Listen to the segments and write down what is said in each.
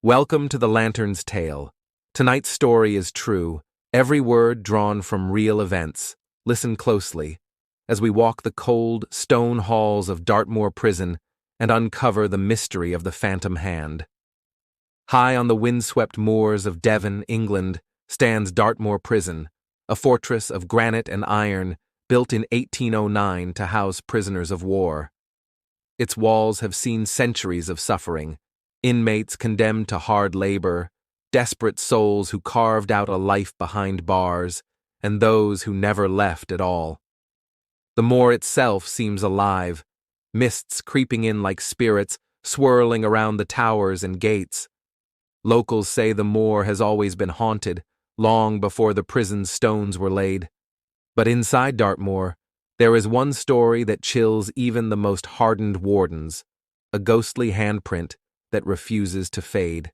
Welcome to the Lantern's Tale. Tonight's story is true, every word drawn from real events. Listen closely as we walk the cold, stone halls of Dartmoor Prison and uncover the mystery of the Phantom Hand. High on the windswept moors of Devon, England, stands Dartmoor Prison, a fortress of granite and iron built in 1809 to house prisoners of war. Its walls have seen centuries of suffering, inmates condemned to hard labor, desperate souls who carved out a life behind bars, and those who never left at all. The moor itself seems alive, mists creeping in like spirits, swirling around the towers and gates. Locals say the moor has always been haunted, long before the prison's stones were laid. But inside Dartmoor, there is one story that chills even the most hardened wardens, a ghostly handprint that refuses to fade.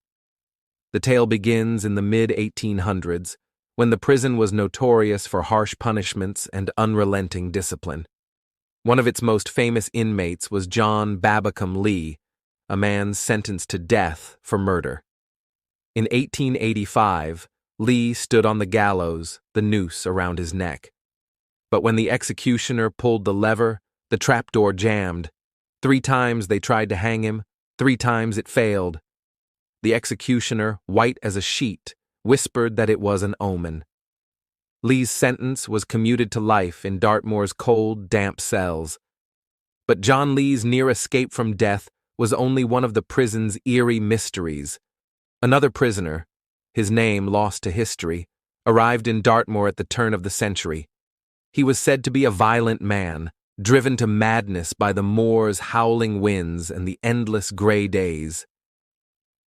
The tale begins in the mid-1800s, when the prison was notorious for harsh punishments and unrelenting discipline. One of its most famous inmates was John Babbacombe Lee, a man sentenced to death for murder. In 1885, Lee stood on the gallows, the noose around his neck. But when the executioner pulled the lever, the trapdoor jammed. 3 times they tried to hang him, 3 times it failed. The executioner, white as a sheet, whispered that it was an omen. Lee's sentence was commuted to life in Dartmoor's cold, damp cells. But John Lee's near escape from death was only one of the prison's eerie mysteries. Another prisoner, his name lost to history, arrived in Dartmoor at the turn of the century. He was said to be a violent man, driven to madness by the moor's howling winds and the endless gray days.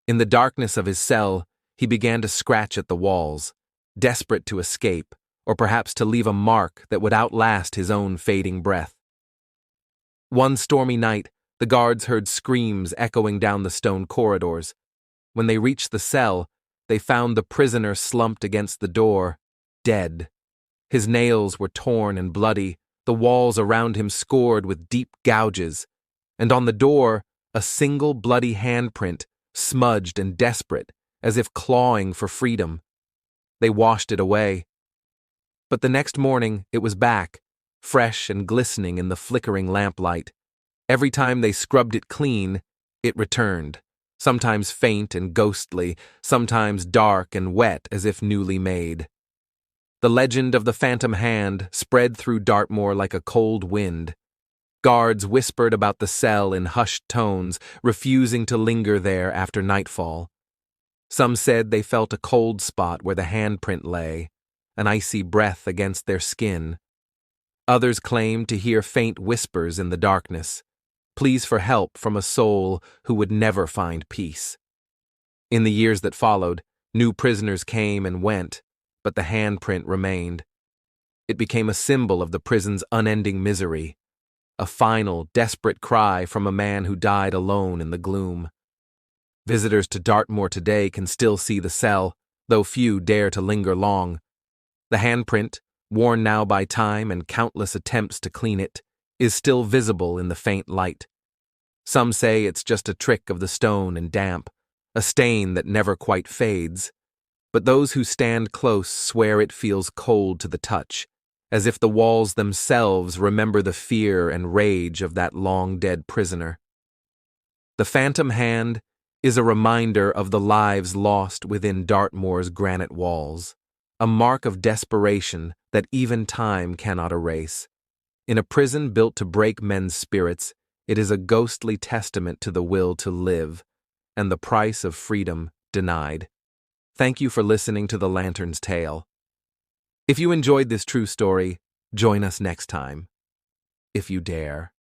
In the darkness of his cell, he began to scratch at the walls, desperate to escape, or perhaps to leave a mark that would outlast his own fading breath. One stormy night, the guards heard screams echoing down the stone corridors. When they reached the cell, they found the prisoner slumped against the door, dead. His nails were torn and bloody, the walls around him scored with deep gouges, and on the door, a single bloody handprint, smudged and desperate, as if clawing for freedom. They washed it away. But the next morning, it was back, fresh and glistening in the flickering lamplight. Every time they scrubbed it clean, it returned, sometimes faint and ghostly, sometimes dark and wet as if newly made. The legend of the Phantom Hand spread through Dartmoor like a cold wind. Guards whispered about the cell in hushed tones, refusing to linger there after nightfall. Some said they felt a cold spot where the handprint lay, an icy breath against their skin. Others claimed to hear faint whispers in the darkness, pleas for help from a soul who would never find peace. In the years that followed, new prisoners came and went, but the handprint remained. It became a symbol of the prison's unending misery, a final, desperate cry from a man who died alone in the gloom. Visitors to Dartmoor today can still see the cell, though few dare to linger long. The handprint, worn now by time and countless attempts to clean it, is still visible in the faint light. Some say it's just a trick of the stone and damp, a stain that never quite fades. But those who stand close swear it feels cold to the touch, as if the walls themselves remember the fear and rage of that long-dead prisoner. The Phantom Hand is a reminder of the lives lost within Dartmoor's granite walls, a mark of desperation that even time cannot erase. In a prison built to break men's spirits, it is a ghostly testament to the will to live, and the price of freedom denied. Thank you for listening to The Lantern's Tale. If you enjoyed this true story, join us next time, if you dare.